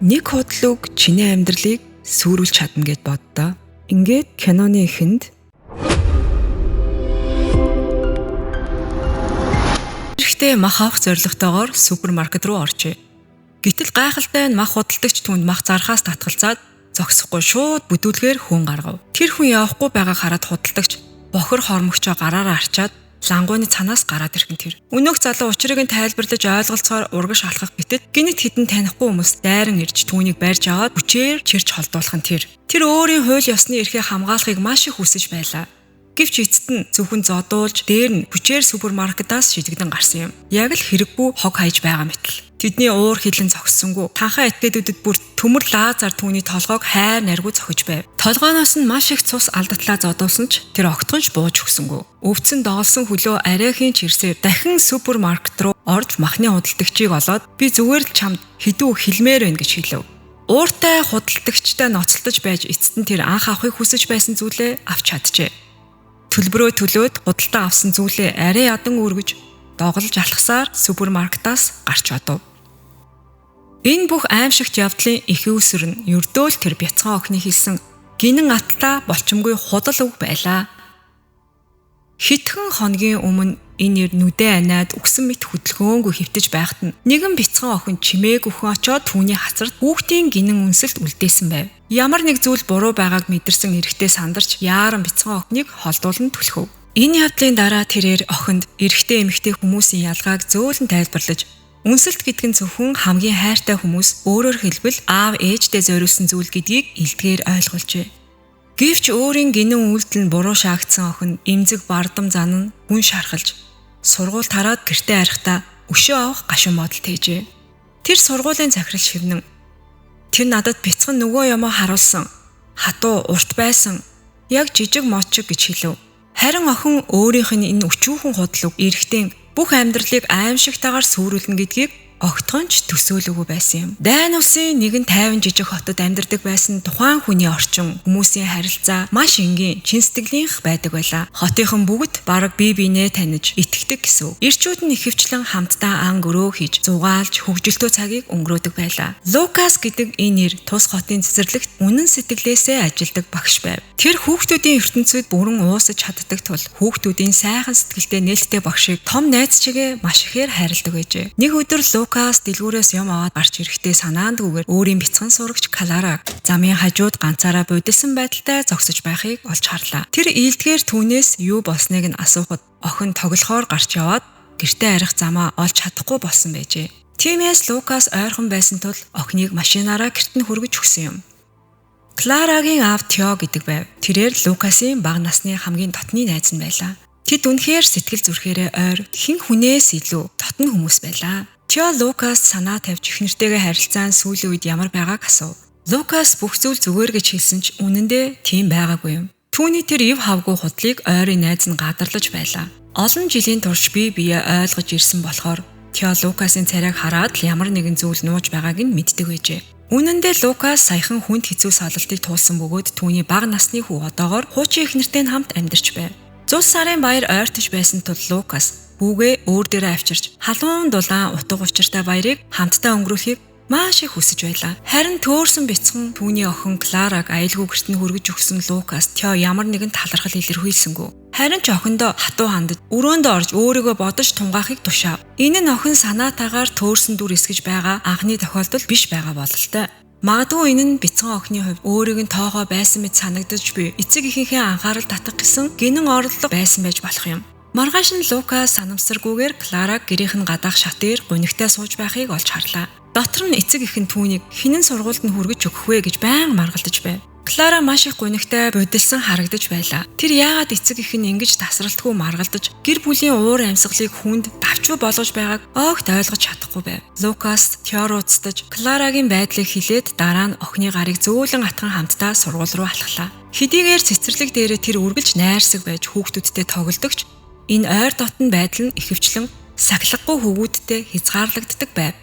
нэг худлууг чиний амьдралыг сүрүүлж чадна гэд боддоо. Ингээд киноны эхэнд эрэхтэй мах авах зорилготойгоор супермаркет руу оржээ. Гэтэл гайхалтай нь мах худалдагч түүнд мах зархаас татгалзаад зогсохгүй шууд бүдүүлгээр хүн гаргав. Тэр хүн явахгүй байгааг хараад худалдагч бохор хормогчоо гараараа арчаад лангууны цанаас гараад ирхэн тэр. Өнөөх залуу учрыг нь тайлбарлаж ойлголцохоор урагш алхах гэтэл гинэт хідэн танихгүй хүмүүс дайран ирж түүнийг барьж аваад хүчээр чирч холдуулах нь тэр. Тэр өөрийн хууль ёсны эрхээ хамгаалахыг маш их хүсэж байлаа. Гэвч эцэст нь зөвхөн зодуулж дээр нь хүчээр супермаркетаас шидэгдэн гарсан юм. Яг л хэрэггүй хог хайж байгаа мэтэл. Тэдний уур хилэн зогссонгүй. Танхаа этгээдүүдэд бүр төмөр лазар түүний толгойг хайр наргүй зохиж байв. Толгойноос нь маш их цус алдатлаа зодуулсан ч тэр огтхонч бууж өгсөнгүй. Өвдсөн доолсон хөлөө арайхийн чирсээр дахин супермаркет руу орж махны худалдагчийг олоод би зүгээр л чамд хэдүү хэлмээр байна гэж хэлв. Ууртай худалдагчтай ноцолдож байж эцэст нь тэр анх авахыг хүсэж байсан зүйлээ авч чаджээ. Төлбөрөө төлөөд худалдаа авсан зүйлээ арай ядан үргэж доголж алхасаар супермаркетаас гарч одов. Энэ бүх аимшигт явдлын их үүсвэр нь ердөөл тэр бяцхан охины хэлсэн гинэн атлаа болчмгүй худал үг байлаа. Хэдхэн хоногийн өмнө энэ нэр нүдэ анаад үгсэн мэт хөдөлгөөнгүй хөвтөж байхад нь нэгэн бяцхан охин чимээг өхөн очоод түүний хацарт хүүхдийн гинэн үнсэлт үлдээсэн байв. Ямар нэг зүйл буруу байгааг мэдэрсэн эрэгтэй сандарч яаран бяцхан охиныг холдуулан түлхөв. Энэ явдлын дараа тэрээр охинд эрэгтэй эмэгтэй хүмүүсийн ялгааг зөөлөн тайлбарлаж үнсэлт гэдэг нь зөвхөн хамгийн хайртай хүмүүс өөрөөр хэлбэл аав ээждээ зориулсан зүйл гэдгийг илтгэхээр ойлгуулжээ. Гэвч өөрийн гинэн үйлдэл нь буруу шаагдсан охин эмзэг бардам зан нь хүн шархалж сургууль тараад гэртээ арихдаа өшөө авах гашуун бодолт хийжээ. Тэр сургуулийн захирал шивнэн тэр надад бяцхан нөгөө юмаа харуулсан хатуу урт байсан яг жижиг мочиг гэж хэлв. Харин охин өөрийнх нь энэ өчүүхэн худлыг эрэгтэй бүх амьдралыг аимшигтайгаар сүрүүлнэ гэдгийг огтхонч төсөөлөөгүй байсан юм. Дайн усын нэгэн 50 жижиг хотод амьдардаг байсан тухайн хүний орчин хүмүүсийн харилцаа маш энгийн чин сэтгэлийнх байдаг байлаа. Хотынхан бүгд бараг бие биенээ таних, итгэдэг гэсэн. Ирчүүд нь ихэвчлэн хамтдаа ан гөрөө хийж, зугаалж, хөгжилтөө цагийг өнгөрөөдөг байлаа. Лукас гэдэг энэ нэр тус хотын цэцэрлэгт үнэн сэтгэлээсээ ажилдаг багш байв. Тэр хүүхдүүдийн ертөнцид бүрэн уусаж чаддаг тул хүүхдүүдийн сайхан сэтгэлтэй нээлттэй багшийг том найз чигээ маш ихээр хайрладаг байжээ. Нэг өдөр Лукас дэлгүүрээс юм аваад гарч ирэхдээ санаандгүйгээр өөрийн бяцхан сурагч Клараг замын хажууд ганцаараа будилсан байдалтай зогсож байхыг олж харлаа. Тэр ийдгээр түүнээс юу болсныг нь асуухад охин тоглохоор гарч яваад гэртээ арих замаа олж чадахгүй болсон байжээ. Тиймээс Лукас ойрхон байсан тул охиныг машинаараа гэрт нь хүргэж өгсөн юм. Кларагийн аав Тео гэдэг байв. Тэрээр Лукасын бага насны хамгийн дотны найз нь байлаа. Тэд үнэхээр сэтгэл зүрхээрээ ойр хэн хүнээс илүү дотн хүмүүс байлаа. Тео Лукас санаа тавьж эхнэртэйгээ харилцаан сүүлийн үед ямар байгааг асуув. Лукас бүх зүйл зүгээр гэж хэлсэн ч үнэндээ тийм байгаагүй юм. Түүний тэр ив хавгүй худлыг ойрын найз нь гадарлаж байлаа. Олон жилийн турш бие ойлгож ирсэн болохоор Тео Лукасын царайг хараад л ямар нэгэн зүйл нууж байгааг нь мэддэг байжээ. Үнэндээ Лукас саяхан хүнд хэцүү салалтыг туулсан бөгөөд түүний бага насны хүү одоогоор хуучин эхнэртэй хамт амьдарч байв. Зул сарын баяр ойртож байсан тул Лукас хүүгээ өөр дээрээ авчирч халуун дулаан утга учиртай баярыг хамтдаа өнгөрүүлэхийг маш их хүсэж байлаа. Харин төөрсөн бяцхан түүний охин Клараг аюулгүй гэрт нь хүргэж өгсөн Лукас Тео ямар нэгэн талархал илэрхийлсэнгүй. Харин ч охиндоо хатуу хандаж өрөөндөө орж өөрийгөө бодож тунгаахыг тушаав. Энэ нь охин санаатаагаар төөрсөн дүр эсгэж байгаа анхны тохиолдол биш байгаа бололтой. Магадгүй энэ нь бяцхан охины хувьд өөрийг нь тоогоо байсан мэт санагдаж буй эцэг эхийнхээ анхаарал татах гэсэн гинэн орлого байсан байж болох юм. Маргааш нь Лукас санамсаргүйгээр Клараг гэрийнх нь гадаах шатээр гунигтай сууж байхыг олж харлаа. Дотор нь эцэг эх нь түүнийг хинэн сургуульд нь хүргэж өгөх вэ гэж байнга маргалдаж байв. Клара маш их гунигтай будилсан харагдаж байлаа. Тэр яагаад эцэг эх нь ингэж тасралтгүй маргалдаж гэр бүлийн уур амьсгалыг хүнд давчуу болгож байгааг огт ойлгож чадахгүй байв. Лукас Тео уцтаж Кларагийн байдлыг хэлээд дараа нь охины гарыг зөөлөн атган хамтдаа сургууль руу алхлаа. Хэдийгээр цэцэрлэг дээрээ тэр үргэлж найрсаг байж хүүхдүүдтэй тоглодогч энэ ойр дотн байдал нь ихэвчлэн сахилгагүй хөвгүүдтэй хязгаарлагддаг байв.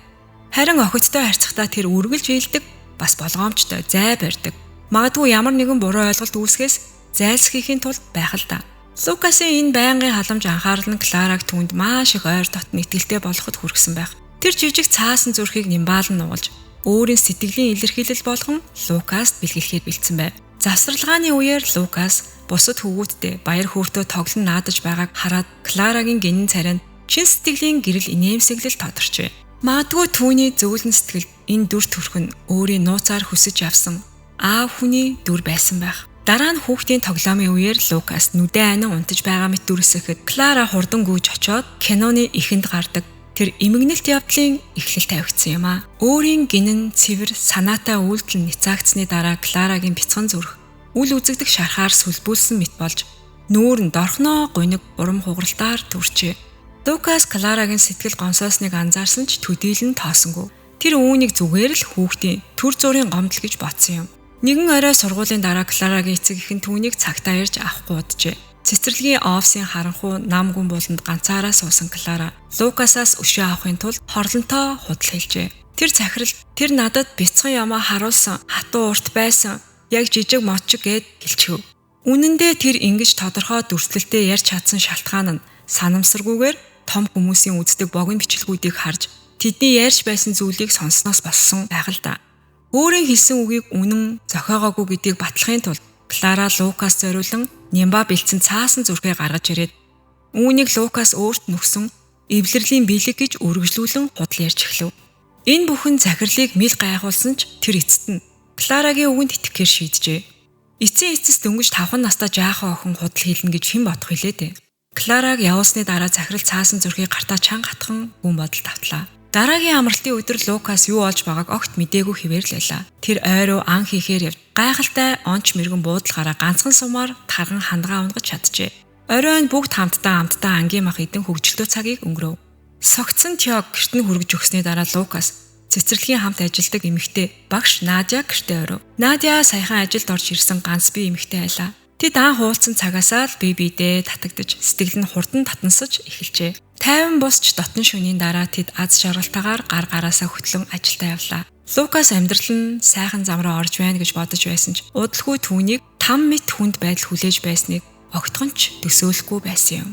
Харин охидтой харьцахдаа тэр үргэлж ийлдэг, бас болгоомжтой, зай барьдаг. Магадгүй ямар нэгэн буруу ойлголт үүсгээс зайлсхийхийн тулд байх л да. Лукасын энэ байнгын халамж анхаарал нь Клараг түүнд маш их ойр дотн итгэлтэй болоход хүргэсэн байх. Тэр жижиг цаасан зүрхийг нимбаал нь нуулж өөрийн сэтгэлийн илэрхийлэл болгон Лукаст бэлгэлэхээр бэлдсэн байв. Завсралгааны үеэр Лукас бусад хүүгүүдтэй баяр хөөртөө тоглон наадаж байгааг хараад Кларагийн гинэн царайнд чин сэтгэлийн гэрэл инээмсэглэл тодорчээ. Магадгүй түүний зөөлөн сэтгэлд энэ дүр төрх нь өөрийн нууцаар хүсэж явсан аав хүний дүр байсан байх. Дараа нь хүүхдийн тоглоомын үеэр Лукас нүдэн анин унтаж байгаа мэт дүрсэхэд Клара хурдан гүйж очоод киноны эхэнд гардаг тэр эмгэнэлт явдлын эхлэл тавигдсан юм а. Өөрийн гинэн цэвэр санаатай үйлдэл няцаагдсны дараа Кларагийн бяцхан зүрх үл үзэгдэх шархаар сүлбүүлсэн мэт болж нүүр нь дорхноо гуниг урам хугаралтаар төрчээ. Лукас Кларагийн сэтгэл гонсоосныг анзаарсан ч төдийлөн тоосонгүй. Тэр үүнийг зүгээр л хүүхдийн төр зургийн гомдол гэж бодсон юм. Нэгэн орой сургуулийн дараа Кларагийн эцэг эхэн түүнийг цагтаа ирж авахгүй уджээ. Цэцэрлэгийн офисын харанхуй нам гүн буланд ганцаараа суусан Клара Лукасаас өшөө авахын тулд хорлонтой худал хэлжээ. Тэр захирал тэр надад бяцхан ямаа харуулсан хатуу урт байсан яг жижиг мочиг гэд хэлчихв. Үнэн дээр тэр ингэж тодорхой дүрслэлтэй ярьж чадсан шалтгаан нь санамсаргүйгээр том хүмүүсийн үздэг богино бичлэгүүдийг харж тэдний ярьж байсан зүйлийг сонссноос болсон байх л да. Өөрийн хэлсэн үгийг үнэн зохиогоогүй гэдгийг батлахын тулд Клара Лукас зориулан нямба бэлдсэн цаасан зүрхээ гаргаж ирээд үүнийг Лукас өөрт нүгсэн эвлэрлийн биелэг гэж үргэлжлүүлэн худал ярьж эхлэв. Энэ бүхэн захирлыг мэл гайхуулсан ч тэр эцэст нь Кларагийн үгэнд итгэхээр шийджээ. Эцсийн эцэс дөнгөж 5 настай жаахан охин худал хийлнэ гэж хэн бодох вүлээ дээ. Клараг явсны дараа захирал цаасан зүрхийг гартаа чанга хатхан гүн бодол тавтлаа. Дараагийн амралтын өдөр Лукас юу олж байгааг огт мдээгүй хэвээр л байлаа. Тэр ойроо ан хийхээр явж гайхалтай онч мэрэгэн буудалгаараа ганцхан сумаар тарган хандгаа унгаж чаджээ. Оройн бүгд хамтдаа ангийн мах эдэн хөгжилтөө цагийг өнгөрөв. Согтсон Тёг гэрт нь хүргэж өгсний дараа Лукас цэцэрлэгийн хамт ажилладаг эмэгтэй багш Надя гэртээ оров. Надя саяхан ажилд орж ирсэн ганц бие эмэгтэй байлаа. Тэд ан хуулцсан цагаасаа л бие биедээ татагдж сэтгэл нь хурдан татансаж эхэлжээ. Тайван босч дотн шөнийн дараа тэд аз жаргалтайгаар гар гараасаа хөтлөн ажилдаа явлаа. Лукас амьдрал нь сайхан зам руу орж байна гэж бодож байсан ч удалгүй түүнийг 5 мэт хүнд байдал хүлээж байсныг огтхонч төсөөлөхгүй байсан юм.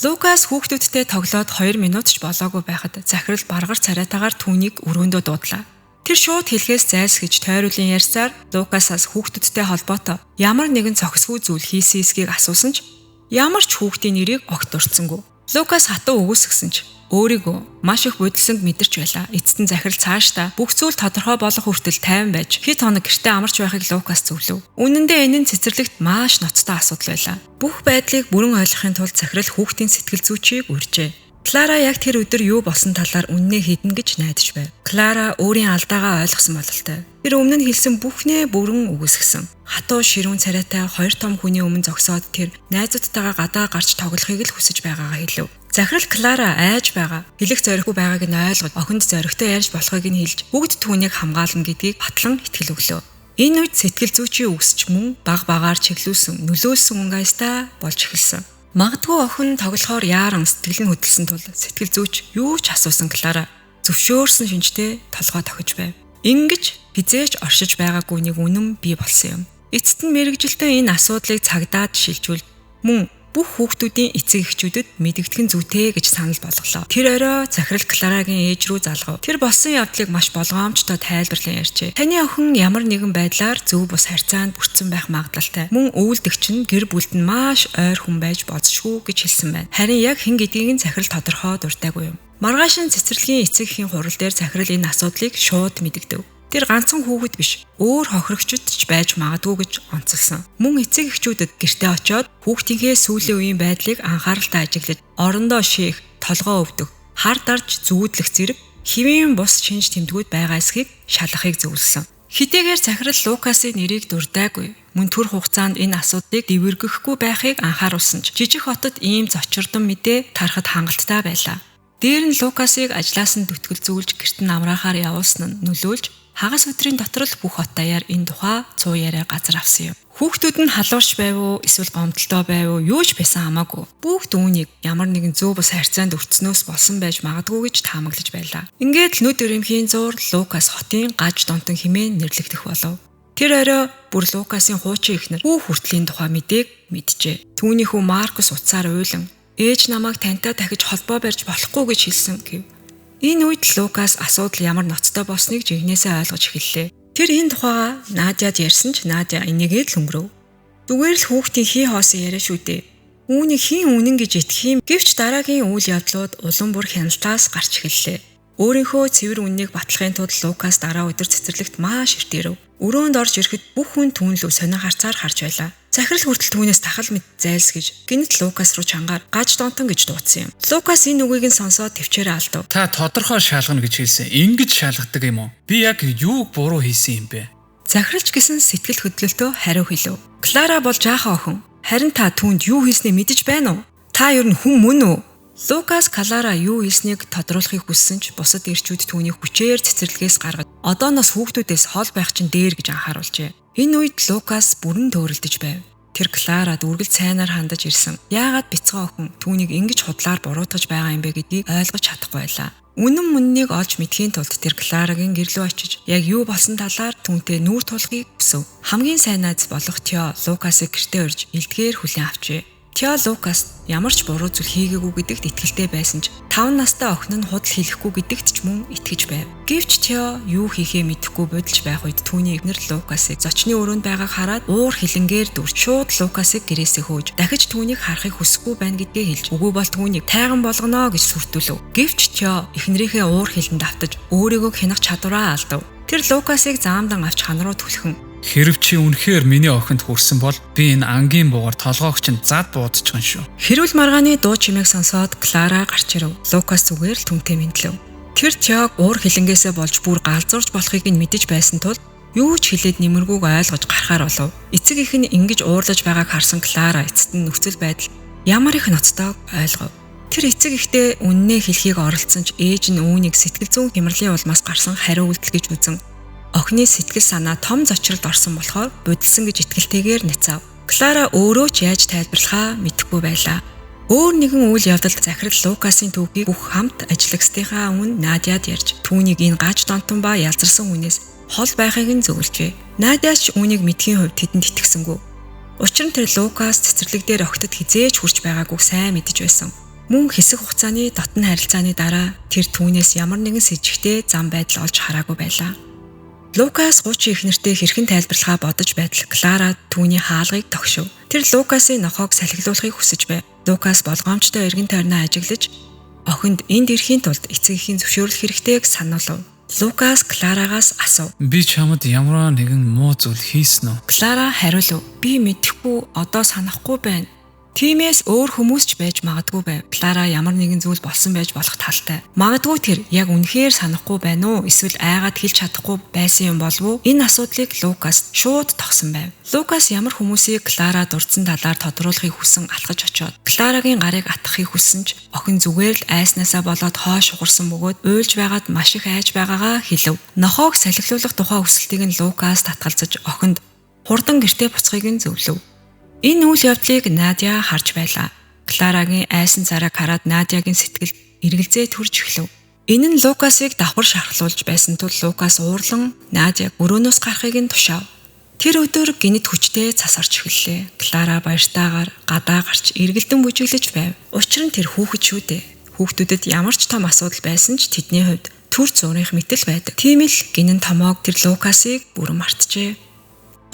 Лукас хүүхдүүдтэй тоглоод 2 минут ч болоогүй байхад захирал баргар царайтаагаар түүнийг өрөөндөө дуудлаа. Тэр шууд хэлхээс зайлсхийж тойруулын ярьсаар Лукасаас хүүхдүүдтэй холбоотой ямар нэгэн цогцгүй зүйл хийсэн эсгийг асуусан ч ямар ч хүүхдийн нэрийг огт дурдсангүй. Лукас хатуу өгөөсгсөн ч өөрийгөө маш их бодолсонд мэдэрч байлаа. Эцэст нь захирал цаашдаа бүх зүйл тодорхой болох хүртэл тайван байж хэд хоног гэртээ амарч байхыг Лукас зөвлөв. Үнэн дээр энэ нь цэцэрлэгт маш ноцтой асуудал байлаа. Бүх байдлыг бүрэн ойлгохын тулд захирал хүүхдийн сэтгэл зүйчийг урьжээ. Клара яг тэр өдөр юу болсон талаар үннээ хіднэ гэж найдаж байв. Клара өөрийн алдаагаа ойлгосон бололтой. Тэр өмнө нь хэлсэн бүхнээ бүрэн үгүйсгэсэн. Хатуу ширүүн царайтай 2 том хүний өмнө зогсоод тэр найзуудтайгаа гадаа гарч тоглохыг л хүсэж байгаагаа хэлв. Захирал Клара айж байгаа, хэлэх зорихгүй байгааг нь ойлгож, охинд зоригтой ярьж болохыг нь хэлж, бүгд түүнийг хамгаална гэдгийг батлан итгэл өглөө. Энэ үед сэтгэл зүйчийн үгсч мөн багаар чиглүүлсэн, нөлөөлсөн унгайстаа болж эхэлсэн. Магадгүй охин тоглохоор яаран сэтгэл нь хөдөлсөн тул сэтгэл зүйч юу ч асуусан Клара зөвшөөрсөн шинжтэй толгой тохиж байв. Ингиж хизээч оршиж байгаагүй нэг үнэн бий болсон юм. Эцэст нь мэрэгжилтэн энэ асуудлыг цагдаад шилжүүл мөн бүх хүүхдүүдийн эцэг эхчүүдэд мэдэгдэх зүйтэй гэж санал болголоо. Тэр орой захирал Кларагийн ээж рүү залгав. Тэр болсон явдлыг маш болгоомжтой тайлбарлан ярьжээ. Таны охин ямар нэгэн байдлаар зөв бус харьцаанд бүрдсэн байх магадлалтай. Мөн өвөлдөгч нь гэр бүлд нь маш ойр хүн байж болзошгүй гэж хэлсэн байна. Харин яг хэн гэдгийг нь захирал тодорхой дуртаагүй юм. Маргааш нь цэцэрлэгийн эцэг эхийн хурал дээр захирал энэ асуудлыг шууд мэдэгдэв. Тэр ганцхан хүүхэд биш, өөр хохирогчд ч байж магадгүй гэж онцолсон. Мөн эцэг эхчүүдэд гэртээ очиод хүүхдийнхээ сүүлийн үеийн байдлыг анхааралтай ажиглаж, орондоо шийх, толгоо өвдөх, хар дарж зүүдлэх зэрэг хэвийн бус шинж тэмдгүүд байгаа эсхийг шалгахыг зөвлөсөн. Хитэгээр захирал Лукасын нэрийг дурдаагүй. Мөн түр хугацаанд энэ асуудлыг дэвэргэхгүй байхыг анхааруулсан ч жижиг хотод ийм зочирдон мэдээ тарахад хангалттай байлаа. Дээр нь Лукасыг ажлаас нь дүтгэлзүүлж гэрт нь амраахаар явуулсан нь нөлөөлж хагас өдрийн дотор л бүх хот даяар энэ тухай цуу яриа газар авсан юм. Хүүхдүүд нь халуурч байв уу, эсвэл гомдолтой байв уу, юу ч байсан хамаагүй. Бүгд үүнийг ямар нэгэн зөв бус харьцаанд өртснөөс болсон байж магадгүй гэж таамаглаж байлаа. Ингээд л нүд өрөмхийн зуур Лукас хотын гаж донтон хэмээн нэрлэгдэх болов. Тэр орой бүр Лукасын хуучин эхнэр бүх хүртлийн тухай мэдээг мэджээ. Түүний хүү Маркус утсаар уйлан ээж намайг тантай дахиж холбоо барьж болохгүй гэж хэлсэн гэв. Энэ үед Лукас асуудал ямар ноцтой болсныг жигнэсээ ойлгож эхэллээ. Тэр энэ тухайга Надяд ярьсан ч Надя энийгээ л өнгөрөв. Зүгээр л хүүхдийн хий хоосон яриа шүү дээ. Үүнийг хийн үнэн гэж итгэх юм. Гэвч дараагийн үйл явдлууд улам бүр хяналтаас гарч эхэллээ. Өөрийнхөө цэвэр үннийг батлахын тулд Лукас дараа өдөр цэцэрлэгт маш эрт ирэв. Өрөөнд орж ирэхэд бүх хүн түүнлүү сонио харцаар харж байлаа. Захирал хүртэл түүнээс тахал мэт зайлсгэж гинт Лукас руу чангаар гаж донтон гэж дуудсан юм. Лукас энэ үгийг нь сонсоод төвчээрээ алдав. Та тодорхой шалгана гэж хэлсэн. Ингэж шалгадаг юм уу? Би яг юуг буруу хийсэн юм бэ? Захиралч гэсэн сэтгэл хөдлөлтөө хариу хэлв. Клара бол жаахан охин. Харин та түүнд юу хийснээ мэдэж байна уу? Та ер нь хүн мөн үү? Лукас Клара юу хийснийг тодруулахыг хүссэн ч бусад ирчүүд түүнийг хүчээр цэцэрлэгээс гаргаж одооноос хүүхдүүдээс хол байх чинь дээр гэж анхааруулжээ. Энэ үед Лукас бүрэн төөрөлдөж байв. Тэр Кларад үргэлж сайнаар хандаж ирсэн. Яагаад бяцхан охин түүнийг ингэж худлаар буруутгаж байгаа юм бэ гэдгийг ойлгож чадахгүй байлаа. Үнэн мөннийг олж мэдхийн тулд тэр Кларагийн гэрлөө очиж яг юу болсон талаар түүнтэй нүүр тулахыг хүсв. Хамгийн сайн найз болох Тео Лукасыг гэртээ урьж илтгээр хүлээн авчээ. Тео Лукас ямар ч буруу зүйл хийгээгүй гэдэгт итгэлтэй байсан ч 5 настай охин нь худал хийхгүй гэдэгт ч мөн итгэж байв. Гэвч Тео юу хийхээ мэдэхгүй бодолж байх үед түүний эхнэр Лукасыг зочны өрөөнд байгааг хараад уур хилэнгээр дүрч шууд Лукасыг гэрээсээ хөөж дахиж түүнийг харахыг хүсэхгүй байна гэдгээ хэлж үгүй бол түүнийг тайган болгоно гэж сүртүүлв. Гэвч Тео эхнэрийнхээ уур хилэнд автаж өөрийгөө хянах чадвараа алдав. Тэр Лукасыг заамдан авч хан руу түлхэн. Хэрв чи үнэхээр миний охинд хүрсэн бол би энэ ангийн буугаар толгоогч нь зад буудчихсан шүү. Хэрүүл маргааны дуу чимээг сонсоод Клара гарч ирэв. Лукас зүгээр л түнтэй мэдлэв. Тэр Теог уур хилэнгээсээ болж бүр галзуурч болохыг нь мэдэж байсан тул юу ч хэлээд нэмэргүйг ойлгож гарахаар болов. Эцэг их нь ингэж уурлаж байгааг харсан Клара эцэст нь нөхцөл байдал ямар их ноцтойг ойлгов. Тэр эцэг ихтэй үннээ хэлхийг оролцсон ч ээж нь үүнийг сэтгэл зүйн хямралын улмаас гарсан хариу үйлдэл гэж үзэн охины сэтгэл санаа том зочролд орсон болохоор будилсан гэж итгэлтэйгээр нэцав. Клара өөрөө ч яаж тайлбарлахаа мэдэхгүй байлаа. Өөр нэгэн үйл явдалд захирал Лукасын түүхийг бүх хамт ажиллагчдынхаа өмнө Надяд ярьж түүнийг энэ гаж донтон ба ялзарсан хүнээс хол байхыг нь зөвлөжээ. Надя ч үүнийг мэдхийн хувьд тэдэнд итгэсэнгүй. Учир нь тэр Лукас цэцэрлэг дээр огтд хизээж хүрч байгаагүй сайн мэдэж байсан. Мөн хэсэг хугацааны дотн харилцааны дараа тэр түүнээс ямар нэгэн сэжигтэй зам байдал олж хараагүй байлаа. Лукас 30 ихнэртэй хэрхэн тайлбарлахаа бодож байтал Клара түүний хаалгыг тогшив. Тэр Лукасын нохоог салхилуулахыг хүсэж байв. Лукас болгоомжтой эргэн тойрноо ажиглаж охинд энд ирэхийн тулд эцэг эхийн зөвшөөрөл хэрэгтэйг сануулв. Лукас Кларагаас асуув. Би чамд ямар нэгэн муу зүйл хийсэн үү? Клара хариулв. Би мэдэхгүй, одоо санахгүй байна. Тиймээс өөр хүмүүс ч байж магадгүй байв. Клара ямар нэгэн зүйл болсон байж болох талтай. Магадгүй тэр яг үнэхээр санахгүй байна уу? Эсвэл айгаад хэлж чадахгүй байсан юм болов уу? Энэ асуудлыг Лукас шууд тогсон байв. Лукас ямар хүмүүсийг Клара дурдсан талаар тодруулахыг хүсэн алхаж очиод Кларагийн гарыг атгахыг хүссэн ч охин зүгээр л айснаасаа болоод хоош угарсан бөгөөд уйлж байгаад маш их айж байгаагаа хэлв. Нохоог салхилуулах тухай хүсэлтийг нь Лукас татгалзаж охинд хурдан гэртээ буцахыг нь зөвлөв. Энэ үйл явдлыг Надя харж байлаа. Кларагийн айсан царайг хараад Надягийн сэтгэл эргэлзээ төрж эхлэв. Энэ нь Лукасыг давхар шархлуулж байсан тул Лукас уурлан Надяг өрөөнөөс гарахыг нь тушаав. Тэр өдөр гинэт хүчтэй цас орж эхэллээ. Клара баяртайгаар гадаа гарч эргэлдэн бүжиглэж байв. Учир нь тэр хүүхэд шүү дээ. Хүүхдүүдэд ямар ч том асуудал байсан ч тэдний хувьд түр зургийнх мэтэл байдаг. Тийм л гинэн томоог тэр Лукасыг бүрэн мартжээ.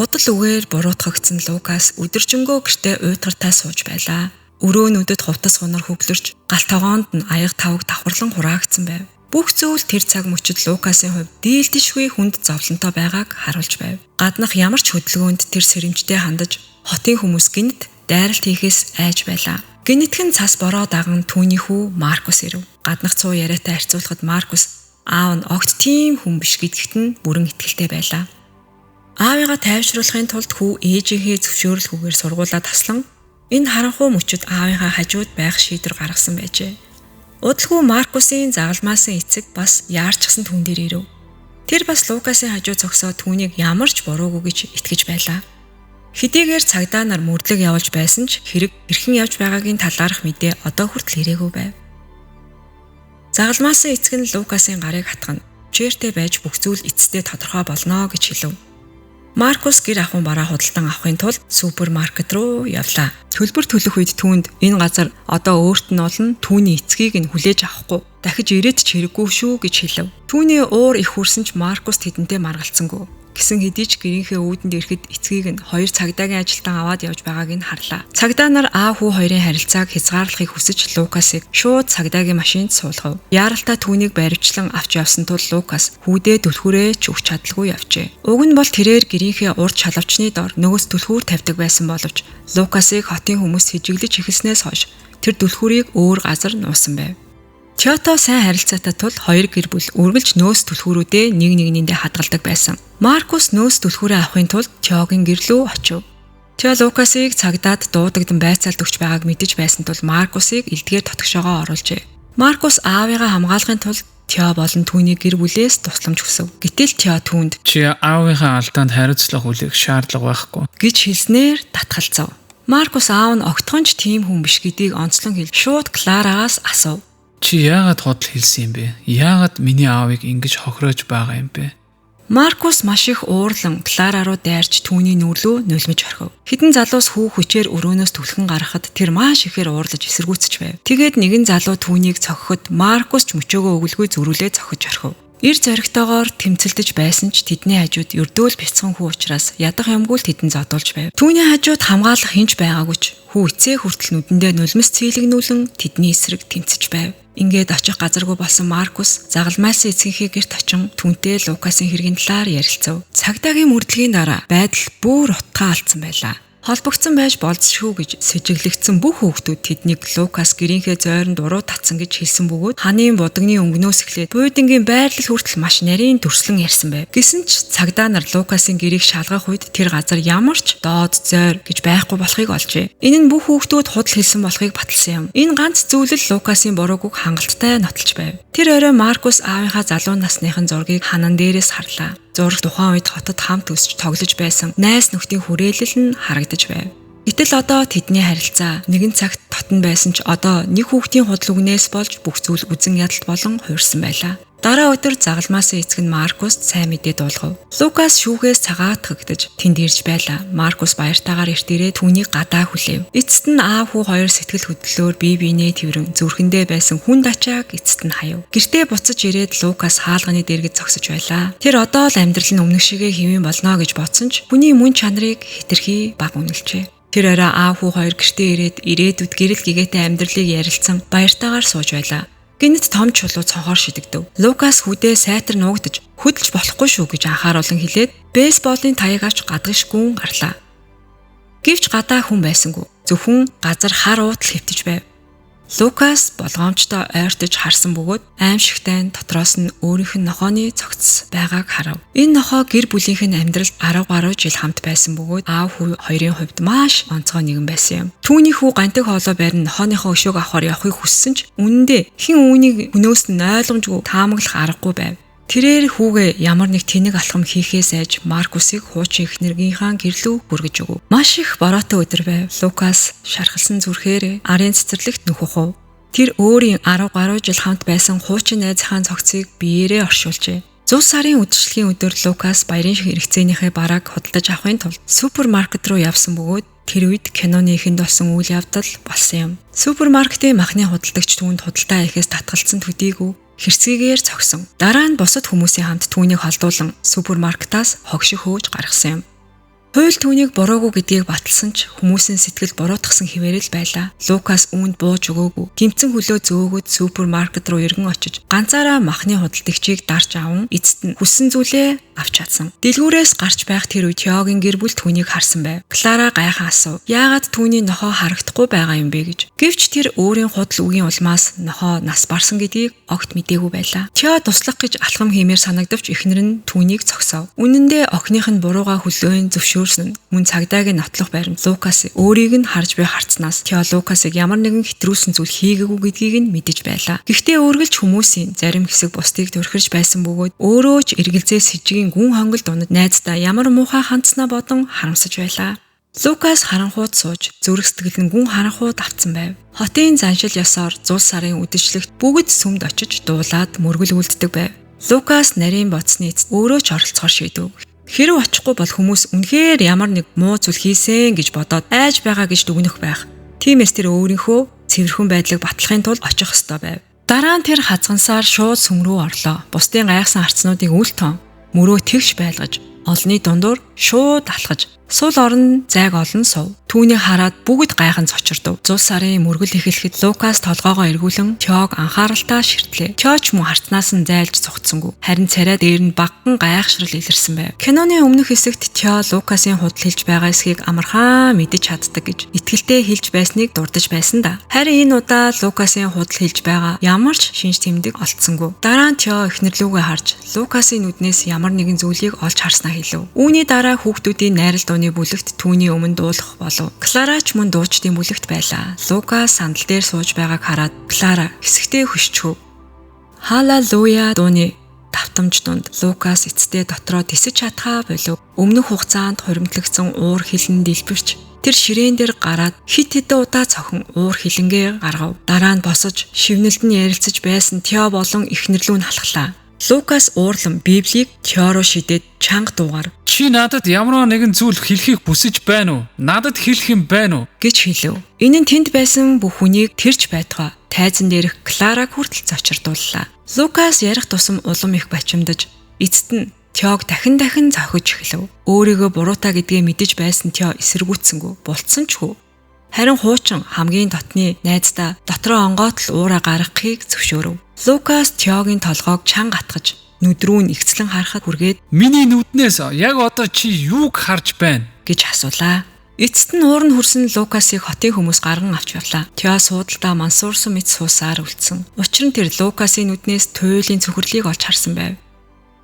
Худал үгээр буруутгагдсан Лукас өдөржингөө гэртээ уйтгартай сууж байлаа. Өрөөнүүдэд хувцас хунар хөглөрч, галт тогоонд нь аяг тавг давхарлан хураагдсан байв. Бүх зүйл тэр цаг мөчид Лукасын хувьд дийлдэшгүй хүнд зовлонтой байгааг харуулж байв. Гаднах ямар ч хөдөлгөөнд тэр сэрэмжтэй хандаж, хотын хүмүүс гинт дайралт хийхээс айж байлаа. Гинэтхэн цас бороо даган түүний хүү Маркус ирэв. Гаднах цуу яриатай харьцуулахад Маркус аав нь огт тийм хүн биш гэдэгт нь бүрэн итгэлтэй байлаа. Аавыгаа тайвшруулахын тулд хүү ээжийнхээ зөвшөөрлгүйгээр сургуулаа таслан энэ харанхуй мөчөд аавынхаа хажууд байх шийдвэр гаргасан байжээ. Удалгүй Маркусын загалмаасан эцэг бас яарчсан түн дээр ирэв. Тэр бас Лукасын хажуу зогсоод түүнийг ямар ч буруугүй гэж итгэж байлаа. Хэдийгээр цагдаа нар мөрдлөг явуулж байсан ч хэрэг хэрхэн явж байгаагийн талаарх мэдээ одоо хүртэл ирээгүй байв. Загалмаасан эцэг нь Лукасын гарыг хатгана. Чэртэй байж бүх зүйл эцэстээ тодорхой болно гэж хэлв. Маркус гэр ахуйн бараа худалдан авахын тулд супермаркет руу явлаа. Төлбөр төлөх үед түүнд энэ газар одоо өөрт нь олон түүний эцгийг нь хүлээж авахгүй дахиж ирээд ч хэрэггүй шүү гэж хэлв. Түүний уур их хүрсэн ч Маркус тэдэнтэй маргалцсангүй. Гэсэн хэдий ч гэрийнхээ үүдэнд ирэхэд эцгийг нь 2 цагдаагийн ажилтан аваад явж байгааг нь харлаа. Цагдаа нар аав хүү хоёрын харилцааг хязгаарлахыг хүсэж Лукасыг шууд цагдаагийн машинд суулгав. Яаралтай түүнийг баривчлан авч явсан тул Лукас хүүдээ түлхүүрээ ч өгч чадалгүй явжээ. Уг нь бол тэрээр гэрийнхээ урд шалавчны дор нөгөөс түлхүүр тавьдаг байсан боловч Лукасыг хотын хүмүүс хижиглэж эхэлснээс хойш тэр түлхүүрийг өөр газар нуусан байв. Тёто сайн харилцаатай тул хоёр гэр бүл үргэлж нөөц түлхүүрүүдээ нэг нэгнийдээ хадгалдаг байсан. Маркус нөөц түлхүүрээ авахын тулд Тёгийн гэр рүү очив. Тё Лукасыг цагдаад дуудагдан байцаалд өгч байгааг мэдэж байсан тул Маркусыг элдгээр тотгошоогоо оруулжээ. Маркус аавыгаа хамгаалахын тулд Тё болон түүний гэр бүлээс тусламж хүсв. Гэтэл Тё түүнд "Чи аавынхаа алдаанд хариуцлах үлэх шаардлага байхгүй" гэж хэлснээр татгалзав. Маркус аав нь огтхонч тийм хүн биш гэдгийг онцлон хэл шууд Кларагаас асуув. "Чи яагаад худал хэлсэн юм бэ? Яагаад миний аавыг ингэж хохироож байгаа юм бэ?" Маркус маш их уурлан Клара руу дайрч түүний нүрлөө нулимж орхив. Хэдэн залуус хүү хүчээр өрөөнөөс түлхэн гаргахад тэр маш ихээр уурлаж эсэргүүцэж байв. Тэгээд нэгэн залуу түүнийг цохиход Маркус ч мөчөөгөө өгөлгүй зүрүүлээ цохиж орхив. Ир зоригтойгоор тэмцэлдэж байсан ч тэдний хажууд ердөөл бяцхан хүү учраас ядах юмгүй л тэдэн зодуулж байв. Түүний хажууд хамгаалах хинч байгаагүй ч хүү эцээ хүртэл нүдэндээ нулимс цэглэгнүүлэн тэдний эсрэг тэмцэж байв. Ингээд очих газаргүй болсон Маркус загалмайсан эцгийнхээ гэрт очин түүнтэй Лукасын хэргийн талаар ярилцав. Цагдаагийн мөрдлөгийн дараа байдал бүр утгаа алдсан байлаа. Холбогдсон байж болзошгүй гэж сэжиглэгдсэн бүх хүүхдүүд тэднийг Лукас гэрийнхээ зойронд уруу татсан гэж хэлсэн бөгөөд ханийн будагны өнгнөөс эхлээд буйдингийн байрлал хүртэл маш нарийн төрслөн ярьсан байв. Гэсэн ч цагдаа нар Лукасын гэрийг шалгах үед тэр газар ямар ч доод зойр гэж байхгүй болохыг олжээ. Энэ нь бүх хүүхдүүд худал хэлсэн болохыг баталсан юм. Энэ ганц зүйлэл Лукасын бурууг хангалттай нотолж байв. Тэр орой Маркус аавынхаа залуу насныхын зургийг ханан дээрээс харлаа. Зураг тухайн үед хотод хамт өсч тоглож байсан найз нөхдийн хүрээлэл нь харагдаж байв. Гэтэл одоо тэдний харилцаа нэгэн цагт татан байсан ч одоо нэг хүүхдийн худал үгнээс болж бүх зүйл үзэн ядалт болон хуурсан байлаа. Дараа өдөр загалмаасан эцэг нь Маркуст сайн мэдээ дуулгав. Лукас шүүхээс цагаатгагдж тэнд ирж байлаа. Маркус баяртайгаар эрт ирээд түүнийг гадаа хүлээв. Эцэст нь аав хүү хоёр сэтгэл хөдлөлөөр бие биенээ тэрвэрэн зүрхэндээ байсан хүн дачааг эцэст нь хаяв. Гэртээ буцаж ирээд Лукас хаалганы дэргэд зогсож байлаа. Тэр одоо л амьдрал нь өмнөх шигээ хэвэн болно гэж бодсон ч хүний мөн чанарыг хэтэрхий баг үнэлжээ. Тэр орой аав хүү хоёр гэртээ ирээдүйд гэрэл гэгээтэй амьдралыг ярилцсан баяртайгаар сууж байлаа. Гэнэт том чулуу цонхоор шидэгдэв. Лукас хүүдээ сайтар нуугдаж хөдөлж болохгүй шүү гэж анхааруулan хэлээд бейсболын таяг авч гадагш гүн гарлаа. Гэвч гадаа хүн байсангүй. Зөвхөн газар хар уутал хэвтэж байв. Лукас болгоомжтой ойртож харсан бөгөөд аимшигтай дотроос нь өөрийнх нь нохооны цогц байгааг харав. Энэ нохоо гэр бүлийнх нь амьдралд 10 гаруй жил хамт байсан бөгөөд аав хүү хоёрын хувьд маш онцгой нэгэн байсан юм. Түүний хүү гантиг хоолой барин нохооныхоо өшөөг авахар явахыг хүссэн ч үнэндээ хэн үүнийг хөнөөс нь ойлгомжгүй таамаглах аргагүй байв. Тэрээр хүүгээ ямар нэг тэнэг алхам хийхээс айж Маркусыг хуучин эхнэргийнхаа гэрлүү хүргэж өгөв. Маш их бороотой өдөр байв. Лукас шархалсан зүрхээр арын цэцэрлэгт нүхэх. Тэр өөрийн 10 гаруй жил хамт байсан хуучин найзынхаа цогцыг биеэрээ оршуулжээ. 100 сарын үдшилгийн өдөр Лукас баярын шиг хэрэгцээнийхээ барааг худалдаж авахын тулд супермаркет руу явсан бөгөөд тэр үед киноны ихэнд болсон үйл явдал болсон юм. Супермаркетын махны худалдагч түүнд худалдаа хийхээс татгалцсан төдийгүй хэрцгийгээр цогсон. Дараа нь бусад хүмүүсийн хамт түүнийг холдуулан супермаркетаас хогших хөөж гаргасан юм. Хууль түүнийг буруугүй гэдгийг баталсан ч хүмүүсийн сэтгэл буруутгсан хിവэрэл байлаа. Лукас үүнд бууж өгөөгүй. Гимцэн хөлөө зөөгөөд супермаркет руу эргэн очиж ганцаараа махны худалдагчийг дарж аван эцэст нь хүссэн зүйлээ авч чадсан. Дэлгүүрээс гарч байх тэр үед Тёгийн гэр бүл түүнийг харсан байв. Клара гайхан асуув. Яагаад түүний нохоо харагдахгүй байгаа юм бэ гэж. Гэвч тэр өөрийн худал үгийн улмаас нохоо нас барсан гэдгийг огт мэдээгүй байлаа. Тё туслах гэж алхам хиймээр санагдавч эхнэр нь түүнийг цогсов. Үнэндээ охиных нь бурууга хөлөөн зөвшөөрсөн нь мөн цагдаагийн нотлох байранд Лукас өөрийг нь харж буй харцнаас Тё Лукасыг ямар нэгэн хэтрүүлсэн зүйл хийгээгүй гэдгийг нь мэдэж байлаа. Гэхдээ өөргөлж хүмүүсийн зарим хэсэг бусдыг төрхирж байсан бөгөөд өөрөө ч эргэлзээ сэжигийн гүн хонгол дунад найздаа ямар муухай хандснаа бодон харамсаж байлаа. Лукас харанхууд сууж зүрх сэтгэл нь гүн харанхууд авцсан байв. Хотын заншил ёсоор 100 сарын үдэшлэгт бүгд сүмд очиж дуулаад мөргөл үлддэг байв. Лукас нарийн боцны эцэст өөрөө ч оролцохоор шийдэв. Хэрэв очихгүй бол хүмүүс үнэхээр ямар нэг муу зүйл хийсэн гэж бодоод айж байгаа гэж дүгнэх байх. Тиймээс тэр өөрийнхөө цэвэрхэн байдлыг батлахын тулд очих ёстой байв. Дараа нь тэр хазгансаар шууд сүм рүү орлоо. Бусдын гайхсан арцнуудыг үл тон мөрөө тэгш байлгаж, олны дундуур шууд алхаж, сул орон зайг олон сув. Түүнийг хараад бүгд гайхан цочирдов. Зул сарын мөргөл эхлэхэд Лукас толгоогоо эргүүлэн Тёг анхааралтай ширтлээ. Тёч мөн харцнаас нь зайлж цугцсангүй. Харин царай дээр нь багхан гайхшрал илэрсэн байв. Киноны өмнөх хэсэгт Тё Лукасын худал хэлж байгаа эсхийг амархан мэдэж чаддаг гэж итгэлтэй хэлж байсныг дурдж байсан да. Харин энэ удаа Лукасын худал хэлж байгаа ямар ч шинж тэмдэг олдсонгүй. Дараа нь Тё эхнэрлүүгээ харж Лукасын нүднээс ямар нэгэн зүйлийг олж харснаа хэлв. Үүний дараа хүүхдүүдийн найрал дууны бүлэгт түүний өмнө дуулах болов. Кларач мөн дуучдын бүлэгт байлаа. Лукас сандал дээр сууж байгааг хараад Клара хэсэгтээ хөшчөв. Халелуя дууны давтамж дунд Лукас эцэстээ дотроо тисэж чадхаа болов. Өмнөх хугацаанд хуримтлагдсан уур хилэн дэлбэрч тэр ширээн дээр гараад хит хэдэн удаа цохон уур хилэнгээ гаргав. Дараа нь босож шивнэлд нь ярилцаж байсан Тё болон эхнэрлүү нь халахлаа. Лукас уурлан Библийг Тё руу шидээд чанга дуугаар Чи надад ямар нэгэн зүйл хэлхийг хүсэж байна уу? Надад хэлэх юм байна уу? гэж хэлв. Энэ нь тэнд байсан бүх хүнийг тэрч байтугай тайзан дээрх Клараг хүртэл зочирдууллаа. Лукас ярих тусам улам их бачимдаж эцэст нь Тёг дахин зохиж эхлэв. Өөрийгөө буруутай гэдгээ мэдэж байсан Тё эсэргүүцсэнгүй, бултсан ч хөө. Харин хуучин хамгийн дотны найздаа дотроо онгоотл уураа гаргахыг зөвшөөрөв. Лукас Тёгийн толгойг чанга атгаж нүд рүү нь игцлэн харахад хүргээд Миний нүднээс яг одоо чи юуг харж байна гэж асуулаа. Эцэст нь уурн хүрсэн Лукасыг хотын хүмүүс гарган авч явлаа. Тё суудалтаа мансуурсан мэт суусаар үлдсэн. Учир нь тэр Лукасын нүднээс туйлын цөхрлийг олж харсан байв.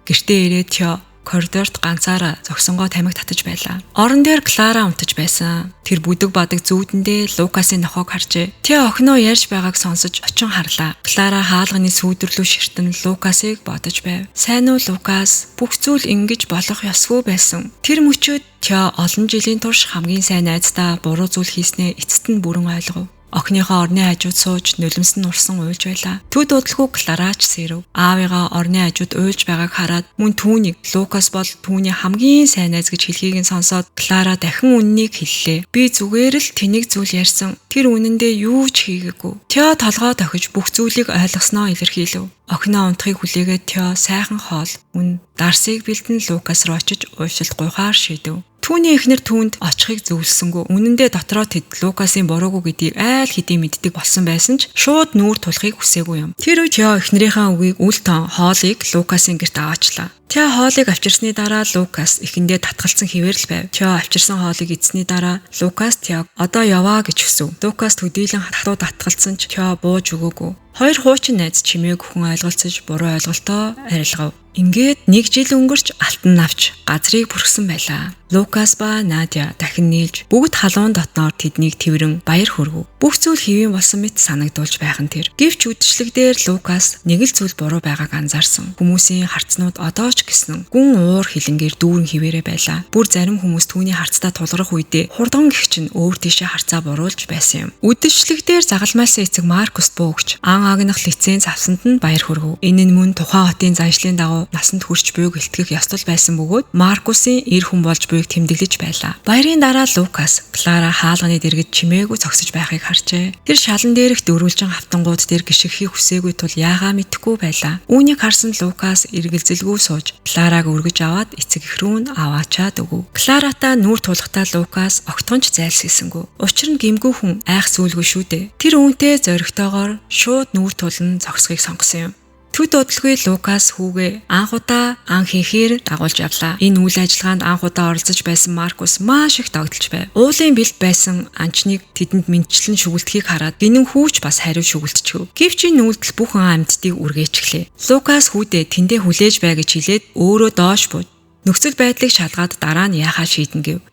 Гэртээ ирээд Тё коридорт ганцаараа зогсонгоо тамхи татаж байлаа. Орон дээр Клара унтаж байсан. Тэр бүдэг бадаг зүүдэндээ Лукасын нохойг харжээ. Тё охиноо ярьж байгааг сонсож очин харлаа. Клара хаалганы сүйдэрлүү ширтэн Лукасыг бодож байв. Сайн уу Лукас? Бүх зүйл ингэж болох ёсгүй байсан. Тэр мөчөд Тё олон жилийн турш хамгийн сайн найздаа буруу зүйл хийснээ эцэст нь бүрэн ойлгов. Охиныхоо орны хажууд сууж нулимс нь урсан уйлж байлаа. Төд удалгүй Кларач сэрв. Аавыгаа орны хажууд уйлж байгааг хараад мөн түүнийг Лукас бол түүний хамгийн сайн найз гэж хэлхийг нь сонсоод Клара дахин үннийг хэллээ. Би зүгээр л тэнийг зүйл ярьсан. Тэр үнэндээ юу ч хийгээгүй. Тё толгой тохиж бүх зүйлийг ойлгосноо илэрхийлв. Охиноо унтахыг хүлээгээд Тё сайхан хоол мөн Дарсиг бэлдэн Лукас руу очиж уушилт гуйхаар шийдэв. Түүний эхнэр түүнд очихыг зөвлөсөнгөө. Үнэн дээр дотроо тэд Лукасын буруугүй гэдгийг айл хэдийн мэддэг болсон байсан ч шууд нүүр тулахыг хүсээгүй юм. Тэр үед Тё эхнэрийнхээ үгийг үл тон хоолыг Лукасын гэрт аваачлаа. Тё хоолыг авчирсны дараа Лукас эхэндээ татгалцсан хിവэр л байв. Тё авчирсан хоолыг эзсний дараа Лукас Тёг одоо яваа гэж хүсв. Лукас төдийлөн хатуу татгалцсан ч Тё бууж өгөөгүй. Хоёр хуучин найз чимээг хүн ойлголцож буруу ойлголтоо арилгав. Ингээд нэг жил өнгөрч алтан навч газрыг бүрхсэн байлаа. Лукас ба Надя дахин нийлж бүгд халуун дотноор тэднийг тэрвэрэн баяр хүргэв. Бүх зүйл хэвэн болсон мэт санагдуулж байхан тэр. Гэвч үдшилгдээр Лукас нэг л зүйл буруу байгааг анзаарсан. Хүмүүсийн харцнууд одоо ч гэснэн гүн уур хилэнгээр дүүрэн хിവэрэ байлаа. Бүр зарим хүмүүс түүний харцтай тулгарх үедээ хурдан гихч нь өөр тийшээ харцаа буруулж байсан юм. Үдшилгдээр загалмайлсан эцэг Маркус бөөгч ан агнах лиценз авсанд нь баяр хүргэв. Энэ нь мөн тухайн хотын заншлын дагуу насанд хүрч буйг илтгэх ёслол байсан бөгөөд Маркусын эр хүн болж буйг тэмдэглэж байлаа. Баярын дараа Лукас Клара хаалганы дэргэд чимээгүй зогсож байхыг харжээ. Тэр шалан дээрх дөрвөлжин хавтангууд дээр гიშгэхийг хүсээгүй тул яагаа мэдэхгүй байлаа. Үүнийг харсан Лукас эргэлзэлгүй сууж Клараг өргөж аваад эцэг эх рүү нь аваачаад өгөв. Кларатаа нүүр тулахтаа Лукас огтхонч зайлсхийсэнгүй. Учир нь гимгүү хүн айх зүйлгүй шүү дээ. Тэр үүнтэй зоригтойгоор шууд нүүр тулан зогсхийг сонгосон юм. Төд удалгүй Лукас хүүгээ анх удаа ан хийхээр дагуулж явлаа. Энэ үйл ажиллагаанд анх удаа оролцож байсан Маркус маш их догдолж байв. Уулын бэлт байсан анчныг тэдэнд мэдчлэн шүгэлтхийг хараад гинэн хүүч бас хариу шүгэлтчихв. Гэвч энэ үйлдэл бүхэн амьтдыг үргээчихлээ. Лукас хүүдээ тэндээ хүлээж бай гэж хэлээд өөрөө доош бууж нөхцөл байдлыг шалгаад дараа нь яахаа шийдэн гэв.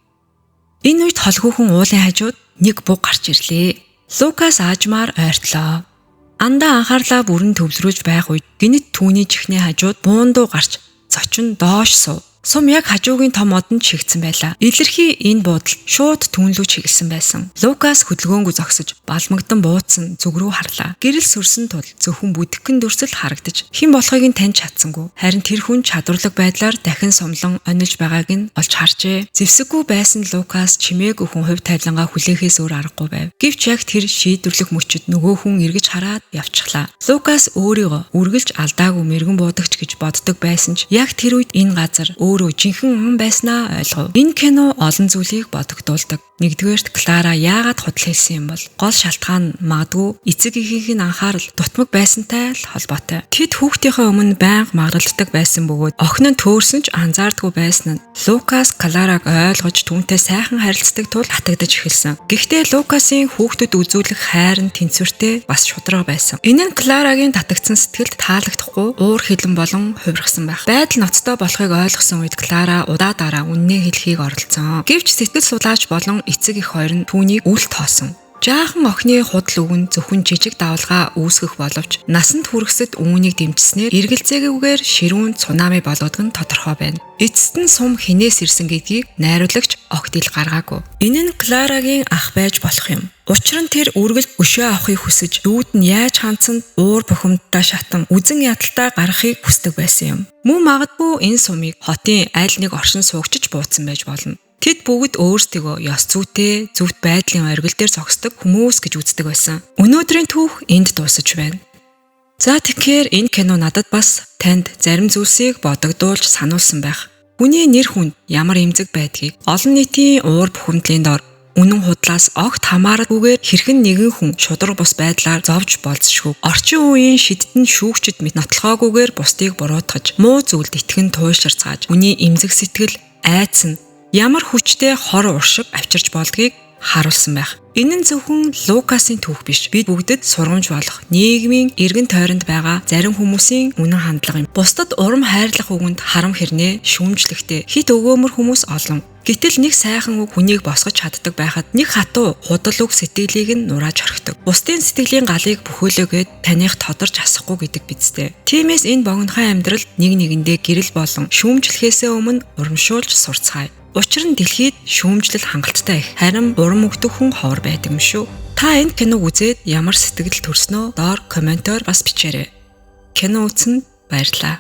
Энэ үед холгүйхэн уулын хажууд нэг буг гарч ирлээ. Лукас аажмаар ойртлоо. Андаа анхаарлаа бүрэн төвлөрүүлж байх үед гинэт түүний чихний хажууд буун дуу гарч зочин доош сув. Сум яг хажуугийн том модонд чигдсэн байлаа. Илэрхий энэ буудал шууд түүн рүү чиглэсэн байсан. Лукас хөдөлгөөнгөө зогсож балмагдан буудсан зүг рүү харлаа. Гэрэл сүрсэн тул зөвхөн бүдгхэн дүрсэл харагдаж хэн болохыг нь таньж чадсангүй. Харин тэр хүн чадварлаг байдлаар дахин сумлан онилж байгааг нь олж харжээ. Зэвсэггүй байсан Лукас чимээгүй хүн хувь тавилангаа хүлээхээс өөр аргагүй байв. Гэвч яг тэр шийдвэрлэх мөчөд нөгөө хүн эргэж хараад явчихлаа. Лукас өөрийгөө үргэлж алдаагүй мэрэгэн буудагч гэж боддог байсан ч яг тэр үед энэ газар өөрөө жинхэнэ ам байснаа ойлгов. Энэ кино олон зүйлийг бодогдуулдаг. Нэгдүгээрт Клара яагаад худал хэлсэн юм бол гол шалтгаан магадгүй эцэг эхийнхээ анхаарал дутмаг байсантай л холбоотой. Тэд хүүхдийнхээ өмнө байнга магаралддаг байсан бөгөөд охин нь төөрсөн ч анзаардгүй байсан нь Лукас Клараг ойлгож түүнтэй сайхан харилцдаг тул хатагдаж эхэлсэн. Гэхдээ Лукасын хүүхдэд үзүүлэх хайр нь тэнцвэртэй бас шударга байсан. Энэ нь Кларагийн татагдсан сэтгэлд таалагдахгүй уур хилэн болон хувиргасан байх. Байдал ноцтой болохыг ойлгосон үед Клара удаа дараа үннээ хэлхийг оролцсон. Гэвч сэтгэл судлаач болон эцэг эх хоёр нь түүнийг үл тоосон. Жаахан охины худал өгн зөвхөн жижиг давалгаа үүсгэх боловч насанд хүрэхсэд үүнийг дэмжснээр эргэлзээгүйгээр ширүүн цунами болоод нь тодорхой байна. Эцэст нь сум хинээс ирсэн гэдгийг найруулагч огт ил гаргаагүй. Энэ нь Кларагийн ах байж болох юм. Учир нь тэр үргэлж өшөө авахыг хүсэж дүүд нь яаж хандсанд уур бухимдтай шатан үзэн ядалтаа гаргахыг хүсдэг байсан юм. Мөн магадгүй энэ сумыг хотын аль нэг оршин суугчиж буудсан байж болно. Тэд бүгд өөрсдөө ёс зүйтэй, зөвхт байдлын оргил дээр зогсдог хүмүүс гэж үздэг байсан. Өнөөдрийн түүх энд дуусаж байна. За тэгэхээр энэ кино надад бас танд зарим зүйлсийг бодогдуулж сануулсан байх. Хүний нэр хүнд ямар эмзэг байдгийг олон нийтийн уур бухимдлын дор үнэн худлаас огт хамаарахгүйгээр хэрхэн нэгэн хүн шудраг бус байдлаар зовж болцшгүй. Орчин үеийн шидтэн шүүгчд мэт нотлохоогүйгээр бусдыг буруутгаж, муу зүйлд итгэн туйлширцгааж, үний эмзэг сэтгэл, айдас нь ямар хүчтэй хор уршиг авчирч болдгийг харуулсан байх. Энэ нь зөвхөн Лукасын түүх биш. Бид бүгдэд сургамж болох нийгмийн эргэн тойронд байгаа зарим хүмүүсийн үнэн хандлага юм. Бусдад урам хайрлах үгэнд харам хэрнээ шүүмжлэхтэй хит өгөөмөр хүмүүс олон. Гэтэл нэг сайхан үг хүнийг босгож чаддаг байхад нэг хатуу худал үг сэтгэлийг нь нурааж орхидог. Бусдын сэтгэлийн галыг бөхөөлөөгээд таних тодорч асахгүй гэдэг бидтэй. Тиймээс энэ богинохон амьдрал нэг нэгэндээ гэрэл болон шүүмжлэхээсээ өмнө урамшуулж сурцгаая. Учир нь дэлхийд шүүмжлэл хангалттай их. Харин урам өгдөг хүн ховор байдаг юм шүү. Та энэ киног үзээд ямар сэтгэл төрснөө доор комментоор бас бичээрэй. Кино үзсэнд баярлалаа.